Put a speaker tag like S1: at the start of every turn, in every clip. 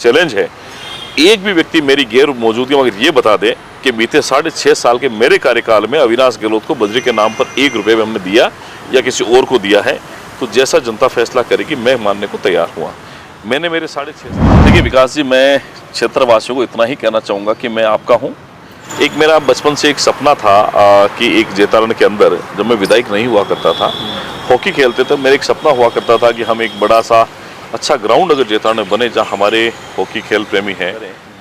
S1: Challenge है, एक भी व्यक्ति मेरी गैर मौजूदगी में अगर ये बता दे कि बीते 6.5 साल के मेरे कार्यकाल में अविनाश गहलोत को बजरी के नाम पर 1 रुपये हमने दिया या किसी और को दिया है, तो जैसा जनता फैसला करेगी मैं मानने को तैयार हुआ। मैंने मेरे 6.5 साल, देखिए विकास जी, मैं क्षेत्रवासियों को इतना ही कहना चाहूँगा कि मैं आपका हूँ। एक मेरा बचपन से एक सपना था कि एक जैतारण के अंदर, जब मैं विधायक नहीं हुआ करता था, हॉकी खेलते थे, मेरा एक सपना हुआ करता था कि हम एक बड़ा सा अच्छा ग्राउंड अगर जैतारण में बने जहाँ हमारे हॉकी खेल प्रेमी हैं,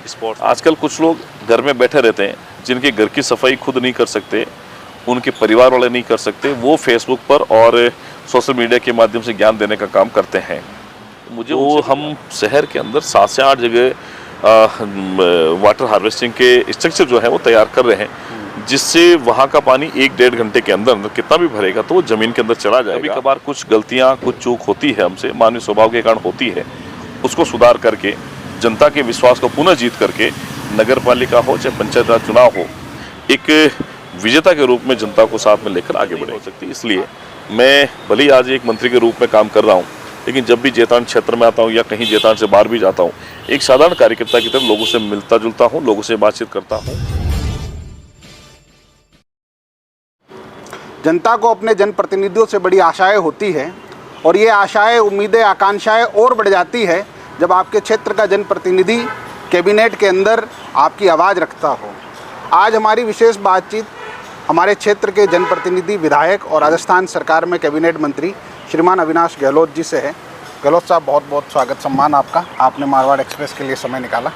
S1: स्पोर्ट्स। आजकल कुछ लोग घर में बैठे रहते हैं, जिनके घर की सफाई खुद नहीं कर सकते, उनके परिवार वाले नहीं कर सकते, वो फेसबुक पर और सोशल मीडिया के माध्यम से ज्ञान देने का काम करते हैं। मुझे वो हम शहर के अंदर 7 से 8 जगह वाटर हार्वेस्टिंग के स्ट्रक्चर जो है वो तैयार कर रहे हैं, जिससे वहाँ का पानी 1-1.5 घंटे के अंदर कितना भी भरेगा तो वो जमीन के अंदर चला जाएगा। कभी कभार कुछ गलतियाँ, कुछ चूक होती है हमसे, मानवीय स्वभाव के कारण होती है, उसको सुधार करके जनता के विश्वास को पुनः जीत करके नगर पालिका हो चाहे पंचायत राज चुनाव हो, एक विजेता के रूप में जनता को साथ में लेकर आगे बढ़ सकती है। इसलिए मैं भले ही आज एक मंत्री के रूप में काम कर रहा हूँ, लेकिन जब भी जैतारण क्षेत्र में आता हूँ या कहीं जैतारण से बाहर भी जाता हूँ, एक साधारण कार्यकर्ता की तरह लोगों से मिलता जुलता हूँ, लोगों से बातचीत करता हूँ।
S2: जनता को अपने जनप्रतिनिधियों से बड़ी आशाएं होती है और ये आशाएं, उम्मीदें, आकांक्षाएं और बढ़ जाती है जब आपके क्षेत्र का जनप्रतिनिधि कैबिनेट के अंदर आपकी आवाज़ रखता हो। आज हमारी विशेष बातचीत हमारे क्षेत्र के जनप्रतिनिधि, विधायक और राजस्थान सरकार में कैबिनेट मंत्री श्रीमान अविनाश गहलोत जी से है। गहलोत साहब, बहुत बहुत स्वागत, सम्मान आपका, आपने मारवाड़ एक्सप्रेस के लिए समय निकाला।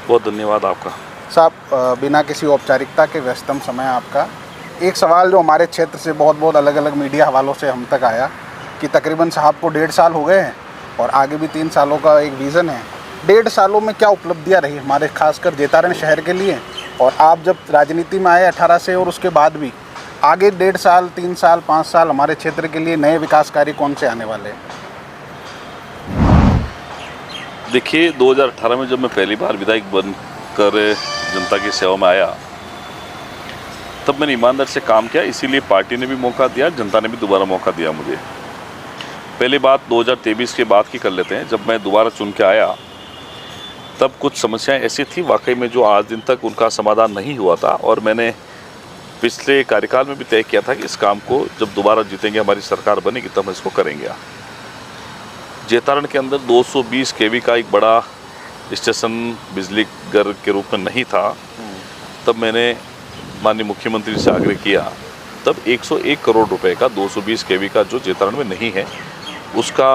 S1: बहुत धन्यवाद आपका।
S2: साहब, बिना किसी औपचारिकता के व्यस्तम समय आपका, एक सवाल जो हमारे क्षेत्र से बहुत अलग अलग मीडिया हवालों से हम तक आया कि तकरीबन साहब को 1.5 साल हो गए हैं और आगे भी 3 सालों का एक विज़न है। 1.5 सालों में क्या उपलब्धियां रही हमारे खासकर जैतारण शहर के लिए, और आप जब राजनीति में आए 18 से और उसके बाद भी आगे 1.5 साल, 3 साल, 5 साल हमारे क्षेत्र के लिए नए विकास कार्य कौन से आने वाले हैं?
S1: देखिए, 2018 में जब मैं पहली बार विधायक बनकर जनता की सेवा में आया, तब मैंने ईमानदार से काम किया, इसीलिए पार्टी ने भी मौका दिया, जनता ने भी दोबारा मौका दिया मुझे। पहली बात 2023 के बाद की कर लेते हैं। जब मैं दोबारा चुन के आया तब कुछ समस्याएं ऐसी थी वाकई में जो आज दिन तक उनका समाधान नहीं हुआ था, और मैंने पिछले कार्यकाल में भी तय किया था कि इस काम को जब दोबारा जीतेंगे, हमारी सरकार बनेगी, तब हम इसको करेंगे। जैतारण के अंदर 220 kV का एक बड़ा स्टेशन बिजली घर के रूप में नहीं था। तब मैंने माननीय मुख्यमंत्री से आग्रह किया, तब 101 करोड़ रुपए का 220 kV का जो जैतारण में नहीं है उसका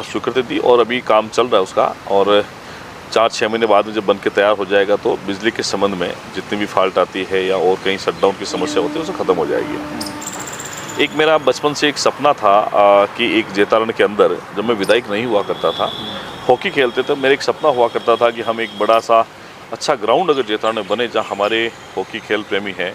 S1: स्वीकृति दी, और अभी काम चल रहा है उसका, और 4-6 महीने बाद में जब बन के तैयार हो जाएगा तो बिजली के संबंध में जितनी भी फॉल्ट आती है या और कहीं शटडाउन की समस्या होती है उसे ख़त्म हो जाएगी। एक मेरा बचपन से एक सपना था कि एक जैतारण के अंदर, जब मैं विधायक नहीं हुआ करता था, हॉकी खेलते थे, मेरा एक सपना हुआ करता था कि हम एक बड़ा सा अच्छा ग्राउंड अगर जैतारण में बने जहाँ हमारे हॉकी खेल प्रेमी हैं,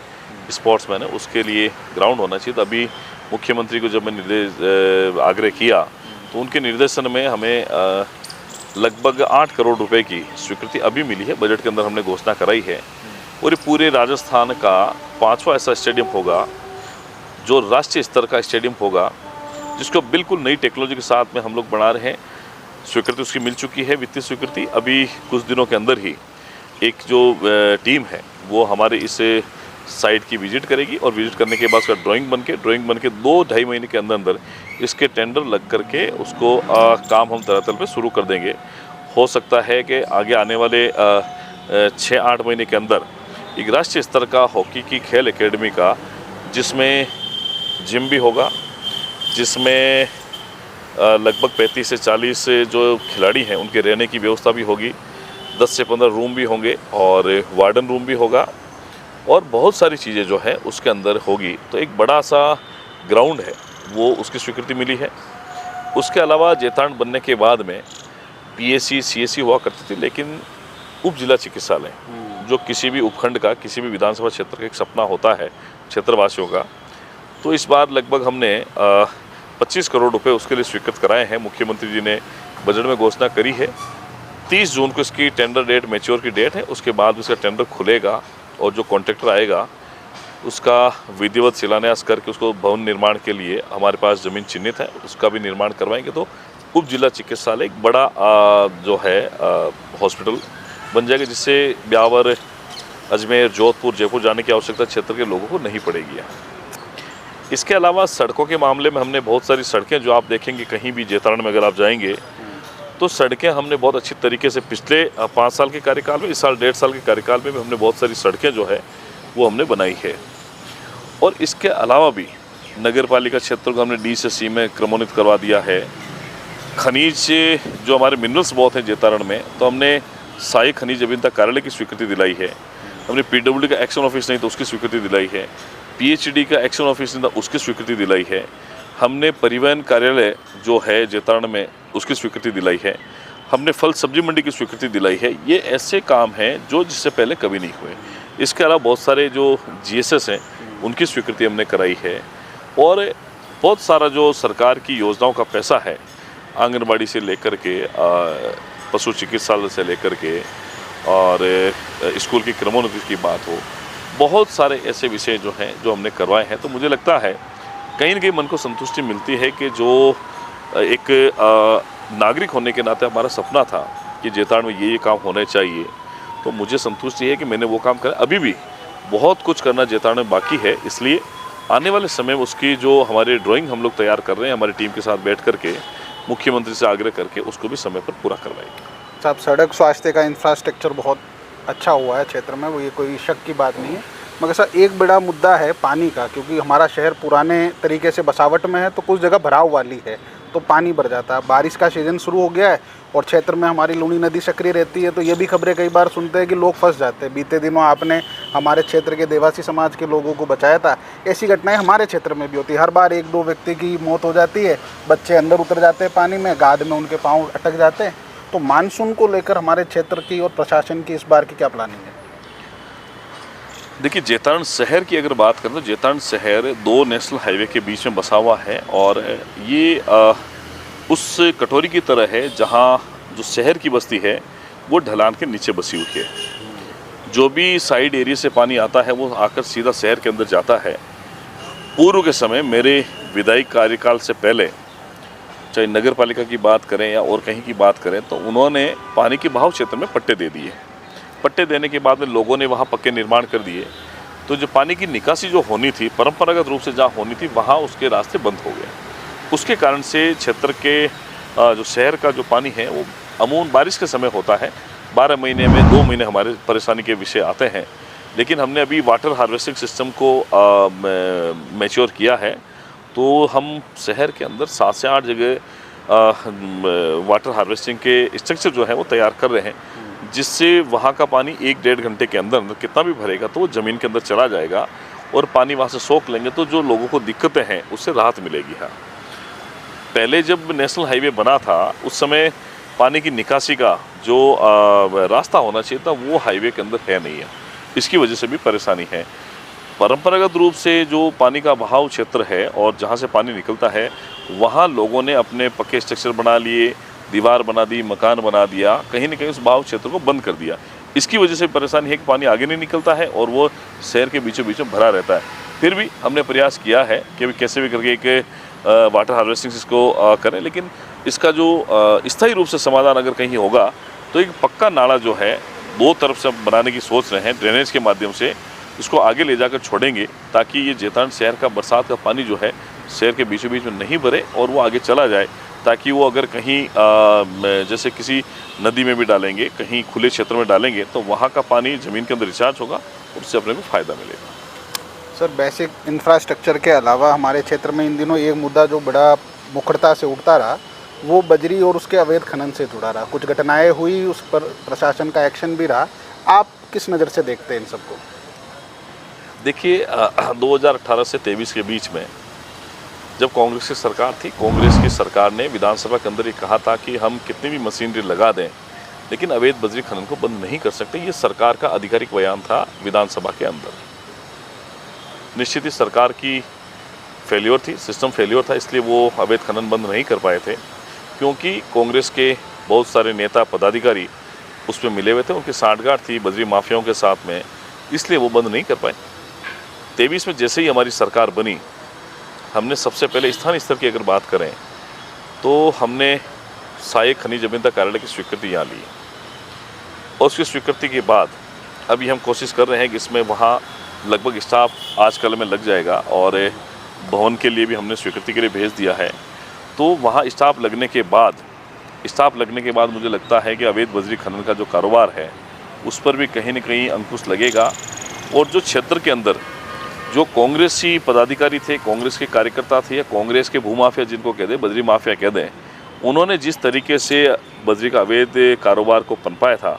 S1: स्पोर्ट्समैन है, उसके लिए ग्राउंड होना चाहिए। तो अभी मुख्यमंत्री को जब मैं आग्रह किया तो उनके निर्देशन में हमें लगभग 8 करोड़ रुपए की स्वीकृति अभी मिली है। बजट के अंदर हमने घोषणा कराई है, और ये पूरे राजस्थान का 5वां ऐसा स्टेडियम होगा जो राष्ट्रीय स्तर का स्टेडियम होगा, जिसको बिल्कुल नई टेक्नोलॉजी के साथ में हम लोग बना रहे हैं। स्वीकृति उसकी मिल चुकी है, वित्तीय स्वीकृति। अभी कुछ दिनों के अंदर ही एक जो टीम है वो हमारे इस साइट की विजिट करेगी, और विजिट करने के बाद उसका ड्राइंग बन के 2-2.5 महीने के अंदर इसके टेंडर लग करके उसको काम हम धरातल पे शुरू कर देंगे। हो सकता है कि आगे आने वाले 6-8 महीने के अंदर एक राष्ट्रीय स्तर का हॉकी की खेल एकेडमी का, जिसमें जिम भी होगा, जिसमें लगभग 35 से 40 जो खिलाड़ी हैं उनके रहने की व्यवस्था भी होगी, 10 से 15 रूम भी होंगे और वार्डन रूम भी होगा, और बहुत सारी चीज़ें जो है उसके अंदर होगी। तो एक बड़ा सा ग्राउंड है, वो उसकी स्वीकृति मिली है। उसके अलावा जैतारण बनने के बाद में PSC CSC हुआ करती थी, लेकिन उप जिला चिकित्सालय जो किसी भी उपखंड का, किसी भी विधानसभा क्षेत्र का एक सपना होता है क्षेत्रवासियों का, तो इस बार लगभग हमने 25 करोड़ रुपए उसके लिए स्वीकृत कराए हैं। मुख्यमंत्री जी ने बजट में घोषणा करी है। 30 जून को इसकी टेंडर डेट, मैच्योर की डेट है, उसके बाद इसका टेंडर खुलेगा, और जो कॉन्ट्रैक्टर आएगा उसका विधिवत शिलान्यास करके उसको भवन निर्माण के लिए हमारे पास ज़मीन चिन्हित है, उसका भी निर्माण करवाएंगे। तो उप जिला चिकित्सालय एक बड़ा जो है हॉस्पिटल बन जाएगा, जिससे ब्यावर, अजमेर, जोधपुर, जयपुर जाने की आवश्यकता क्षेत्र के लोगों को नहीं पड़ेगी। इसके अलावा सड़कों के मामले में हमने बहुत सारी सड़कें, जो आप देखेंगे कहीं भी जेतारण में अगर आप जाएंगे तो सड़कें हमने बहुत अच्छी तरीके से पिछले 5 साल के कार्यकाल में, इस साल 1.5 साल के कार्यकाल में भी हमने बहुत सारी सड़कें जो है वो हमने बनाई है। और इसके अलावा भी नगर पालिका क्षेत्र को हमने D से C में क्रमोन्नत करवा दिया है। खनिज जो हमारे मिनरल्स बहुत हैं जेतारण में, तो हमने सहायक खनिज अभियंता कार्यालय की स्वीकृति दिलाई है। हमने PWD का एक्शन ऑफिस नहीं तो उसकी स्वीकृति दिलाई है। PhD का एक्शन ऑफिस नहीं तो उसकी स्वीकृति दिलाई है। हमने परिवहन कार्यालय जो है जेतारण में उसकी स्वीकृति दिलाई है। हमने फल सब्जी मंडी की स्वीकृति दिलाई है। ये ऐसे काम हैं जो जिससे पहले कभी नहीं हुए। इसके अलावा बहुत सारे जो GSS हैं उनकी स्वीकृति हमने कराई है। और बहुत सारा जो सरकार की योजनाओं का पैसा है, आंगनबाड़ी से लेकर के पशु चिकित्सालय से लेकर के और स्कूल की क्रमोन्नति की बात हो, बहुत सारे ऐसे विषय जो हैं जो हमने करवाए हैं। तो मुझे लगता है कहीं न कहीं मन को संतुष्टि मिलती है कि जो एक नागरिक होने के नाते हमारा सपना था कि जेतारण में ये काम होने चाहिए, तो मुझे संतुष्टि है कि मैंने वो काम करा। अभी भी बहुत कुछ करना जेतारण में बाकी है, इसलिए आने वाले समय में उसकी जो हमारी ड्राइंग हम लोग तैयार कर रहे हैं हमारी टीम के साथ बैठ करके, मुख्यमंत्री से आग्रह करके उसको भी समय पर पूरा करवाएंगे।
S2: साहब, सड़क स्वास्थ्य का इंफ्रास्ट्रक्चर बहुत अच्छा हुआ है क्षेत्र में, वो ये कोई शक की बात नहीं है। मगर सर एक बड़ा मुद्दा है पानी का, क्योंकि हमारा शहर पुराने तरीके से बसावट में है, तो कुछ जगह भराव वाली है तो पानी भर जाता है। बारिश का सीज़न शुरू हो गया है और क्षेत्र में हमारी लूनी नदी सक्रिय रहती है, तो ये भी खबरें कई बार सुनते हैं कि लोग फंस जाते हैं। बीते दिनों आपने हमारे क्षेत्र के देवासी समाज के लोगों को बचाया था। ऐसी घटनाएं हमारे क्षेत्र में भी होती है। हर बार 1-2 व्यक्ति की मौत हो जाती है, बच्चे अंदर उतर जाते हैं पानी में, गाद में उनके पाँव अटक जाते हैं। तो मानसून को लेकर हमारे क्षेत्र की और प्रशासन की इस बार की क्या प्लानिंग है?
S1: देखिए, जेतारण शहर की अगर बात करें तो जेतारण शहर 2 नेशनल हाईवे के बीच में बसा हुआ है और ये उस कटोरी की तरह है जहाँ जो शहर की बस्ती है वो ढलान के नीचे बसी हुई है। जो भी साइड एरिया से पानी आता है वो आकर सीधा शहर के अंदर जाता है। पूर्व के समय मेरे विधायक कार्यकाल से पहले, चाहे नगर पालिका की बात करें या और कहीं की बात करें, तो उन्होंने पानी के बहाव क्षेत्र में पट्टे दे दिए। पट्टे देने के बाद में लोगों ने वहाँ पक्के निर्माण कर दिए, तो जो पानी की निकासी जो होनी थी परंपरागत रूप से जहाँ होनी थी वहाँ उसके रास्ते बंद हो गए। उसके कारण से क्षेत्र के जो शहर का जो पानी है वो अमूमन बारिश के समय होता है। 12 महीने में 2 महीने हमारे परेशानी के विषय आते हैं, लेकिन हमने अभी वाटर हार्वेस्टिंग सिस्टम को मैच्योर किया है। तो हम शहर के अंदर 7 से 8 जगह वाटर हार्वेस्टिंग के स्ट्रक्चर जो है वो तैयार कर रहे हैं, जिससे वहाँ का पानी 1-1.5 घंटे के अंदर अंदर कितना भी भरेगा तो वो ज़मीन के अंदर चला जाएगा और पानी वहाँ से सोख लेंगे, तो जो लोगों को दिक्कतें हैं उससे राहत मिलेगी। हाँ, पहले जब नेशनल हाईवे बना था उस समय पानी की निकासी का जो रास्ता होना चाहिए था वो हाईवे के अंदर है नहीं है, इसकी वजह से भी परेशानी है। परंपरागत रूप से जो पानी का बहाव क्षेत्र है और जहाँ से पानी निकलता है वहाँ लोगों ने अपने पक्के स्ट्रक्चर बना लिए, दीवार बना दी, मकान बना दिया, कहीं ना कहीं उस बहाव क्षेत्र को बंद कर दिया। इसकी वजह से परेशानी है कि पानी आगे नहीं निकलता है और वो शहर के बीचों बीच में भरा रहता है। फिर भी हमने प्रयास किया है कि कैसे भी करके एक वाटर हार्वेस्टिंग इसको करें, लेकिन इसका जो स्थायी रूप से समाधान अगर कहीं होगा तो एक पक्का नाला जो है 2 तरफ से बनाने की सोच रहे हैं। ड्रेनेज के माध्यम से इसको आगे ले जाकर छोड़ेंगे ताकि ये जेतारण शहर का बरसात का पानी जो है शहर के बीचों बीच में नहीं भरे और वो आगे चला जाए, ताकि वो अगर कहीं जैसे किसी नदी में भी डालेंगे, कहीं खुले क्षेत्र में डालेंगे तो वहाँ का पानी ज़मीन के अंदर रिचार्ज होगा और उससे अपने को फ़ायदा मिलेगा।
S2: सर, बेसिक इंफ्रास्ट्रक्चर के अलावा हमारे क्षेत्र में इन दिनों एक मुद्दा जो बड़ा मुखरता से उठता रहा वो बजरी और उसके अवैध खनन से जुड़ा रहा। कुछ घटनाएं हुई, उस पर प्रशासन का एक्शन भी रहा। आप किस नज़र से देखते हैं इन सबको?
S1: देखिए, 2018 से 23 के बीच में जब कांग्रेस की सरकार थी, कांग्रेस की सरकार ने विधानसभा के अंदर ये कहा था कि हम कितनी भी मशीनरी लगा दें लेकिन अवैध बजरी खनन को बंद नहीं कर सकते। ये सरकार का आधिकारिक बयान था विधानसभा के अंदर। निश्चित ही सरकार की फेल्योर थी, सिस्टम फेल्योर था, इसलिए वो अवैध खनन बंद नहीं कर पाए थे, क्योंकि कांग्रेस के बहुत सारे नेता पदाधिकारी उसमें मिले हुए थे, उनकी साठगांठ थी बजरी माफियाओं के साथ में, इसलिए वो बंद नहीं कर पाए। 23 में जैसे ही हमारी सरकार बनी, हमने सबसे पहले स्थानीय स्तर की अगर बात करें तो हमने सहायक खनिज अभियंता कार्यालय की स्वीकृति यहाँ ली और उसकी स्वीकृति के बाद अभी हम कोशिश कर रहे हैं कि इसमें वहाँ लगभग स्टाफ आजकल में लग जाएगा और भवन के लिए भी हमने स्वीकृति के लिए भेज दिया है। तो वहाँ स्टाफ लगने के बाद मुझे लगता है कि अवैध बजरी खनन का जो कारोबार है उस पर भी कहीं न कहीं अंकुश लगेगा और जो क्षेत्र के अंदर जो कांग्रेसी पदाधिकारी थे, कांग्रेस के कार्यकर्ता थे या कांग्रेस के भूमाफिया जिनको कह दें, बजरी माफिया कह दें, उन्होंने जिस तरीके से बजरी का अवैध कारोबार को पनपाया था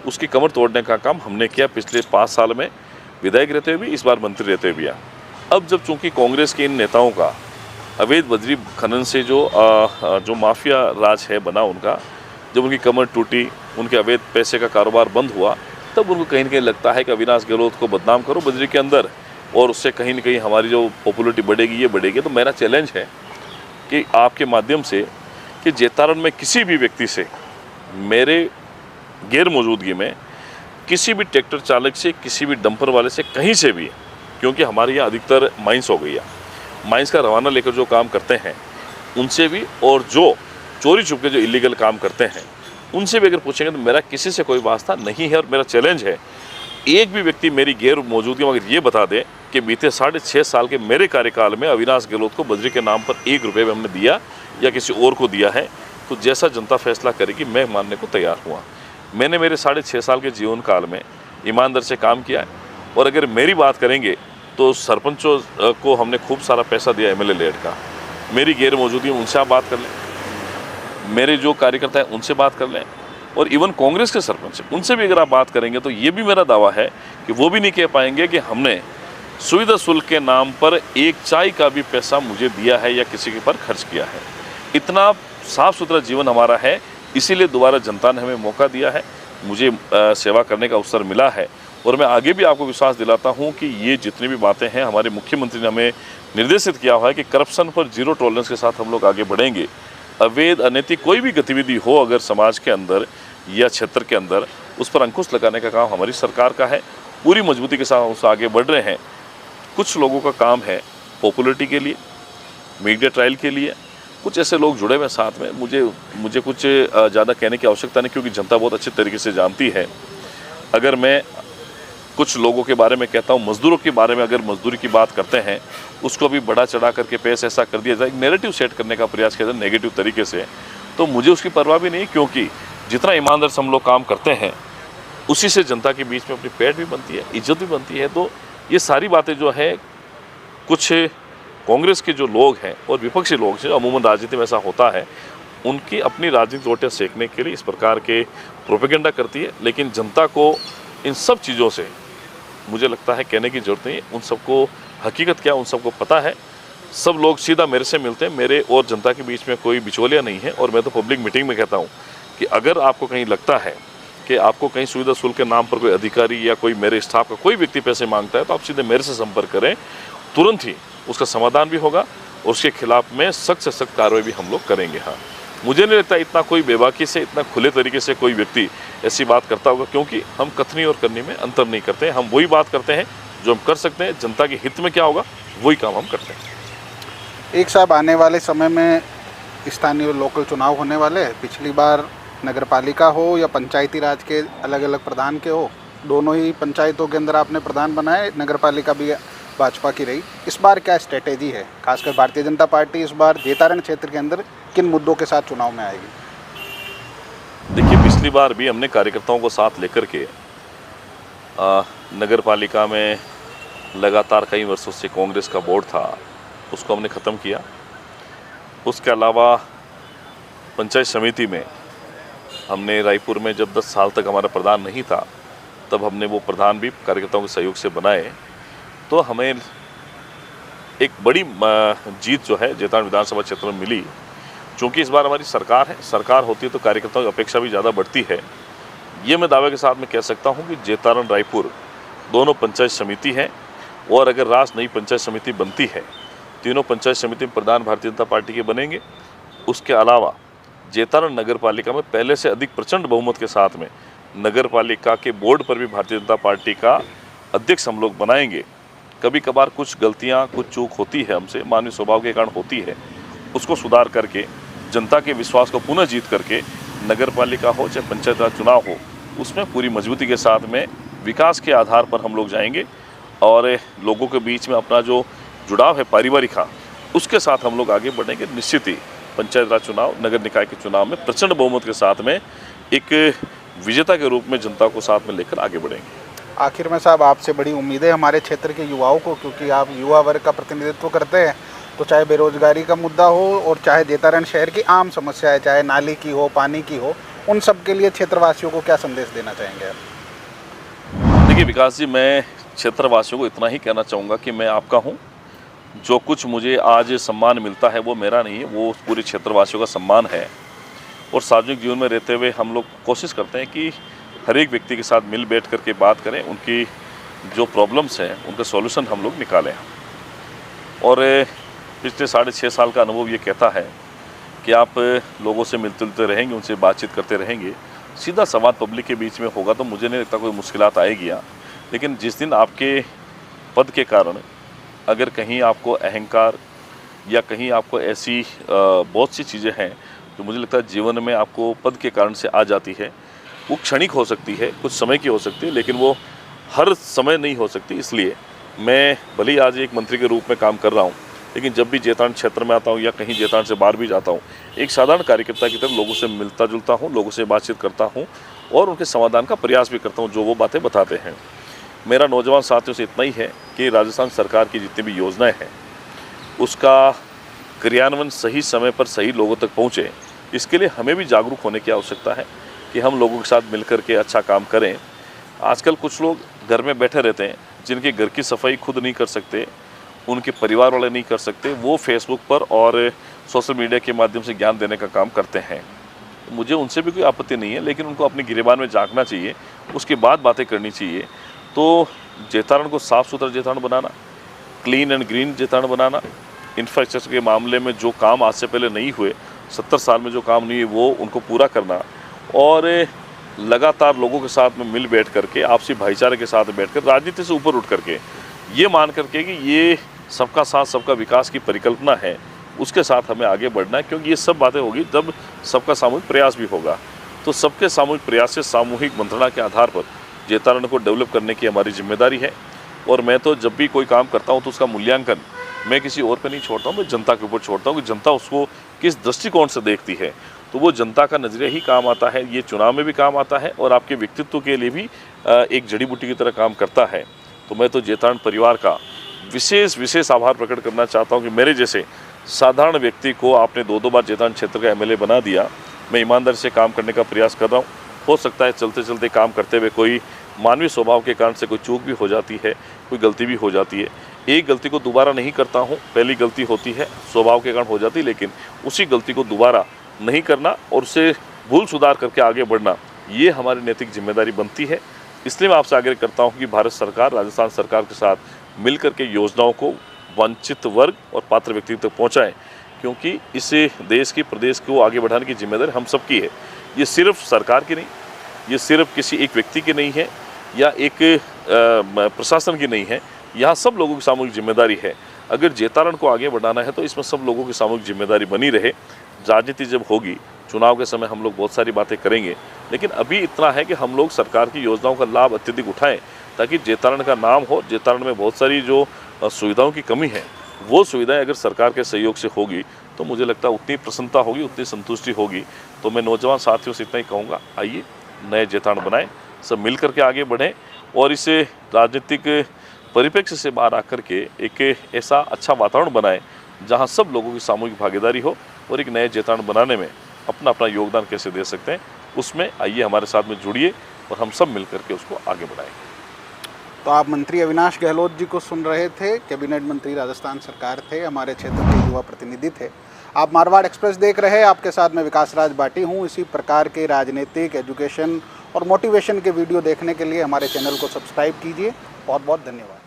S1: उसकी कमर तोड़ने का काम हमने किया पिछले 5 साल में, विधायक रहते हुए भी, इस बार मंत्री रहते हुए भी। अब जब चूंकि कांग्रेस के इन नेताओं का अवैध बजरी खनन से जो माफिया राज है बना उनका, जब उनकी कमर टूटी, उनके अवैध पैसे का कारोबार बंद हुआ, तब उनको कहीं न कहीं लगता है कि अविनाश गहलोत को बदनाम करो बजरी के अंदर और उससे कहीं न कहीं हमारी जो पॉपुलरिटी बढ़ेगी, ये बढ़ेगी। तो मेरा चैलेंज है कि आपके माध्यम से कि जैतारण में किसी भी व्यक्ति से मेरे गैर मौजूदगी में किसी भी ट्रैक्टर चालक से, किसी भी डंपर वाले से, कहीं से भी, क्योंकि हमारे यहाँ अधिकतर माइंस हो गई है, माइंस का रवाना लेकर जो काम करते हैं उनसे भी, और जो चोरी छुप के जो इलीगल काम करते हैं उनसे भी अगर पूछेंगे तो मेरा किसी से कोई वास्ता नहीं है। और मेरा चैलेंज है, एक भी व्यक्ति मेरी गैर मौजूदगी में अगर ये बता दे कि बीते 6.5 साल के मेरे कार्यकाल में अविनाश गहलोत को बजरी के नाम पर 1 रुपये भी हमने दिया या किसी और को दिया है, तो जैसा जनता फैसला करेगी मैं मानने को तैयार हुआ। मैंने मेरे 6.5 साल के जीवन काल में ईमानदार से काम किया है। और अगर मेरी बात करेंगे तो सरपंचों को हमने खूब सारा पैसा दिया एमएलए लेड का, मेरी गैर मौजूदगी में उनसे आप बात कर लें, मेरे जो कार्यकर्ता हैं उनसे बात कर लें, और इवन कांग्रेस के सरपंच उनसे भी अगर आप बात करेंगे तो ये भी मेरा दावा है कि वो भी नहीं कह पाएंगे कि हमने सुविधा शुल्क के नाम पर एक चाय का भी पैसा मुझे दिया है या किसी के पर खर्च किया है। इतना साफ सुथरा जीवन हमारा है, इसीलिए दोबारा जनता ने हमें मौका दिया है, मुझे सेवा करने का अवसर मिला है। और मैं आगे भी आपको विश्वास दिलाता हूं कि ये जितनी भी बातें हैं, हमारे मुख्यमंत्री ने हमें निर्देशित किया हुआ है कि करप्शन पर जीरो टॉलरेंस के साथ हम लोग आगे बढ़ेंगे। अवैध अनैतिक कोई भी गतिविधि हो अगर समाज के अंदर या क्षेत्र के अंदर, उस पर अंकुश लगाने का काम हमारी सरकार का है। पूरी मजबूती के साथ उस आगे बढ़ रहे हैं। कुछ लोगों का काम है पॉपुलरिटी के लिए, मीडिया ट्रायल के लिए, कुछ ऐसे लोग जुड़े हुए साथ में। मुझे कुछ ज़्यादा कहने की आवश्यकता नहीं, क्योंकि जनता बहुत अच्छे तरीके से जानती है। अगर मैं कुछ लोगों के बारे में कहता हूँ, मजदूरों के बारे में अगर मजदूरी की बात करते हैं, उसको भी बढ़ा चढ़ा करके पैसा ऐसा कर दिया जाए, एक नैरेटिव सेट करने का प्रयास किया जाए नेगेटिव तरीके से, तो मुझे उसकी परवाह भी नहीं, क्योंकि जितना ईमानदार से हम लोग काम करते हैं उसी से जनता के बीच में अपनी पैठ भी बनती है, इज्जत भी बनती है। तो ये सारी बातें जो है, कुछ कांग्रेस के जो लोग हैं और विपक्षी लोग हैं, अमूमन राजनीति में ऐसा होता है, उनकी अपनी राजनीतिक रोटियां सेकने के लिए इस प्रकार के प्रोपेगेंडा करती है। लेकिन जनता को इन सब चीज़ों से मुझे लगता है कहने की ज़रूरत नहीं है। उन सबको हकीकत क्या उन सबको पता है। सब लोग सीधा मेरे से मिलते हैं, मेरे और जनता के बीच में कोई बिचौलिया नहीं है। और मैं तो पब्लिक मीटिंग में कहता हूँ कि अगर आपको कहीं लगता है कि आपको कहीं सुविधा शुल्क के नाम पर कोई अधिकारी या कोई मेरे स्टाफ का कोई व्यक्ति पैसे मांगता है, तो आप सीधे मेरे से संपर्क करें, तुरंत ही उसका समाधान भी होगा और उसके खिलाफ में सख्त से सख्त कार्रवाई भी हम लोग करेंगे। हाँ, मुझे नहीं लगता इतना कोई बेबाकी से, इतना खुले तरीके से कोई व्यक्ति ऐसी बात करता होगा, क्योंकि हम कथनी और करनी में अंतर नहीं करते। हम वही बात करते हैं जो हम कर सकते हैं। जनता के हित में क्या होगा वही काम हम करते हैं।
S2: एक साहब, आने वाले समय में स्थानीय लोकल चुनाव होने वाले हैं। पिछली बार नगर पालिका हो या पंचायती राज के अलग अलग प्रधान के हो, दोनों ही पंचायतों के अंदर आपने प्रधान बनाए, नगर पालिका भी भाजपा की रही। इस बार क्या स्ट्रेटेजी है, खासकर भारतीय जनता पार्टी इस बार जैतारण क्षेत्र के अंदर किन मुद्दों के साथ चुनाव में आएगी?
S1: देखिए, पिछली बार भी हमने कार्यकर्ताओं को साथ लेकर के नगर पालिका में लगातार कई वर्षों से कांग्रेस का बोर्ड था, उसको हमने ख़त्म किया। उसके अलावा पंचायत समिति में हमने रायपुर में जब 10 साल तक हमारा प्रधान नहीं था, तब हमने वो प्रधान भी कार्यकर्ताओं के सहयोग से बनाए। तो हमें एक बड़ी जीत जो है जैतारण विधानसभा क्षेत्र में मिली। चूँकि इस बार हमारी सरकार है, सरकार होती है तो कार्यकर्ताओं की अपेक्षा भी ज़्यादा बढ़ती है। ये मैं दावे के साथ में कह सकता हूँ कि जैतारण रायपुर दोनों पंचायत समिति हैं, और अगर राष्ट्र नई पंचायत समिति बनती है, तीनों पंचायत समिति में प्रधान भारतीय जनता पार्टी के बनेंगे। उसके अलावा जैतारण नगर पालिका में पहले से अधिक प्रचंड बहुमत के साथ में नगर पालिका के बोर्ड पर भी भारतीय जनता पार्टी का अध्यक्ष हम लोग बनाएंगे। कभी कभार कुछ गलतियां, कुछ चूक होती है हमसे, मानवीय स्वभाव के कारण होती है, उसको सुधार करके जनता के विश्वास को पुनः जीत करके नगर पालिका हो चाहे पंचायत राज चुनाव हो, उसमें पूरी मजबूती के साथ में विकास के आधार पर हम लोग जाएंगे और लोगों के बीच में अपना जो जुड़ाव है पारिवारिक का, उसके साथ हम लोग आगे बढ़ेंगे। निश्चित ही पंचायत राज चुनाव, नगर निकाय के चुनाव में प्रचंड बहुमत के साथ में एक विजेता के रूप में जनता को साथ में लेकर आगे बढ़ेंगे।
S2: आखिर में साहब, आपसे बड़ी उम्मीदें हमारे क्षेत्र के युवाओं को, क्योंकि आप युवा वर्ग का प्रतिनिधित्व करते हैं, तो चाहे बेरोजगारी का मुद्दा हो और चाहे जेतारण शहर की आम समस्या है, चाहे नाली की हो, पानी की हो, उन सब के लिए क्षेत्रवासियों को क्या संदेश देना चाहेंगे आप?
S1: देखिए विकास जी, मैं क्षेत्रवासियों को इतना ही कहना चाहूँगा कि मैं आपका हूँ। जो कुछ मुझे आज सम्मान मिलता है वो मेरा नहीं है, वो पूरे क्षेत्रवासियों का सम्मान है। और सार्वजनिक जीवन में रहते हुए हम लोग कोशिश करते हैं कि हर एक व्यक्ति के साथ मिल बैठ करके बात करें, उनकी जो प्रॉब्लम्स हैं उनका सॉल्यूशन हम लोग निकालें। और पिछले 6.5 साल का अनुभव ये कहता है कि आप लोगों से मिलते जुलते रहेंगे, उनसे बातचीत करते रहेंगे, सीधा संवाद पब्लिक के बीच में होगा तो मुझे नहीं लगता कोई मुश्किलात आएगी। लेकिन जिस दिन आपके पद के कारण अगर कहीं आपको अहंकार या कहीं आपको ऐसी बहुत सी चीज़ें हैं जो मुझे लगता है जीवन में आपको पद के कारण से आ जाती है, वो क्षणिक हो सकती है, कुछ समय की हो सकती है, लेकिन वो हर समय नहीं हो सकती। इसलिए मैं भले ही आज एक मंत्री के रूप में काम कर रहा हूँ, लेकिन जब भी जेतारण क्षेत्र में आता हूँ या कहीं जेतारण से बाहर भी जाता हूँ, एक साधारण कार्यकर्ता की तरह लोगों से मिलता जुलता हूँ, लोगों से बातचीत करता हूँ और उनके समाधान का प्रयास भी करता हूँ जो वो बातें बताते हैं। मेरा नौजवान साथियों से इतना ही है कि राजस्थान सरकार की जितनी भी योजनाएं हैं उसका क्रियान्वयन सही समय पर सही लोगों तक पहुँचे, इसके लिए हमें भी जागरूक होने की आवश्यकता है कि हम लोगों के साथ मिलकर के अच्छा काम करें। आजकल कुछ लोग घर में बैठे रहते हैं, जिनके घर की सफाई खुद नहीं कर सकते, उनके परिवार वाले नहीं कर सकते, वो फेसबुक पर और सोशल मीडिया के माध्यम से ज्ञान देने का काम करते हैं। मुझे उनसे भी कोई आपत्ति नहीं है, लेकिन उनको अपनी गिरेबान में झांकना चाहिए, उसके बाद बातें करनी चाहिए। तो जेतारण को साफ़ सुथरा जेतारण बनाना, क्लीन एंड ग्रीन जेतारण बनाना, इंफ्रास्ट्रक्चर के मामले में जो काम आज से पहले नहीं हुए, 70 साल में जो काम नहीं हुए वो उनको पूरा करना और लगातार लोगों के साथ में मिल बैठ करके, आपसी भाईचारे के साथ बैठकर, राजनीति से ऊपर उठ करके ये मान करके कि ये सबका साथ सबका विकास की परिकल्पना है, उसके साथ हमें आगे बढ़ना है। क्योंकि ये सब बातें होगी जब सबका सामूहिक प्रयास भी होगा। तो सबके सामूहिक प्रयास से, सामूहिक मंत्रणा के आधार पर जेतारण को डेवलप करने की हमारी जिम्मेदारी है। और मैं तो जब भी कोई काम करता हूँ तो उसका मूल्यांकन मैं किसी और पे नहीं छोड़ता हूँ, मैं जनता के ऊपर छोड़ता हूँ कि जनता उसको किस दृष्टिकोण से देखती है। तो वो जनता का नजरिया ही काम आता है, ये चुनाव में भी काम आता है और आपके व्यक्तित्व के लिए भी एक जड़ी बूटी की तरह काम करता है। तो मैं तो जेतारण परिवार का विशेष आभार प्रकट करना चाहता हूँ कि मेरे जैसे साधारण व्यक्ति को आपने 2 बार जेतारण क्षेत्र का एमएलए बना दिया। मैं ईमानदारी से काम करने का प्रयास कर रहा हूँ। हो सकता है चलते चलते काम करते हुए कोई मानवीय स्वभाव के कारण से कोई चूक भी हो जाती है, कोई गलती भी हो जाती है। एक गलती को दोबारा नहीं करता हूँ, पहली गलती होती है स्वभाव के कारण हो जाती है, लेकिन उसी गलती को दोबारा नहीं करना और उसे भूल सुधार करके आगे बढ़ना, ये हमारी नैतिक जिम्मेदारी बनती है। इसलिए मैं आपसे आग्रह करता हूँ कि भारत सरकार, राजस्थान सरकार के साथ मिलकर के योजनाओं को वंचित वर्ग और पात्र व्यक्ति तक पहुँचाएँ, क्योंकि इसे देश की, प्रदेश को आगे बढ़ाने की जिम्मेदारी हम सबकी है। ये सिर्फ सरकार की नहीं, ये सिर्फ किसी एक व्यक्ति की नहीं है या एक प्रशासन की नहीं है, यहाँ सब लोगों की सामूहिक जिम्मेदारी है। अगर जेतारण को आगे बढ़ाना है तो इसमें सब लोगों की सामूहिक जिम्मेदारी बनी रहे। राजनीति जब होगी, चुनाव के समय हम लोग बहुत सारी बातें करेंगे, लेकिन अभी इतना है कि हम लोग सरकार की योजनाओं का लाभ अत्यधिक उठाएं ताकि जेतारण का नाम हो। जेतारण में बहुत सारी जो सुविधाओं की कमी है, वो सुविधाएं अगर सरकार के सहयोग से होगी तो मुझे लगता है उतनी प्रसन्नता होगी, उतनी संतुष्टि होगी। तो मैं नौजवान साथियों से इतना ही कहूँगा, आइए नए जेतारण बनाएं, सब मिल करके आगे बढ़ें और इसे राजनीतिक परिप्रेक्ष्य से बाहर आकर के एक ऐसा अच्छा वातावरण बनाएं जहां सब लोगों की सामूहिक भागीदारी हो और एक नए जेतारण बनाने में अपना योगदान कैसे दे सकते हैं, उसमें आइए हमारे साथ में जुड़िए और हम सब मिल करके उसको आगे बढ़ाएंगे।
S2: तो आप मंत्री अविनाश गहलोत जी को सुन रहे थे, कैबिनेट मंत्री राजस्थान सरकार थे, हमारे क्षेत्र के युवा प्रतिनिधि थे। आप मारवाड़ एक्सप्रेस देख रहे हैं, आपके साथ मैं विकास राज बाटी हूँ। इसी प्रकार के राजनीतिक, एजुकेशन और मोटिवेशन के वीडियो देखने के लिए हमारे चैनल को सब्सक्राइब कीजिए। बहुत बहुत धन्यवाद।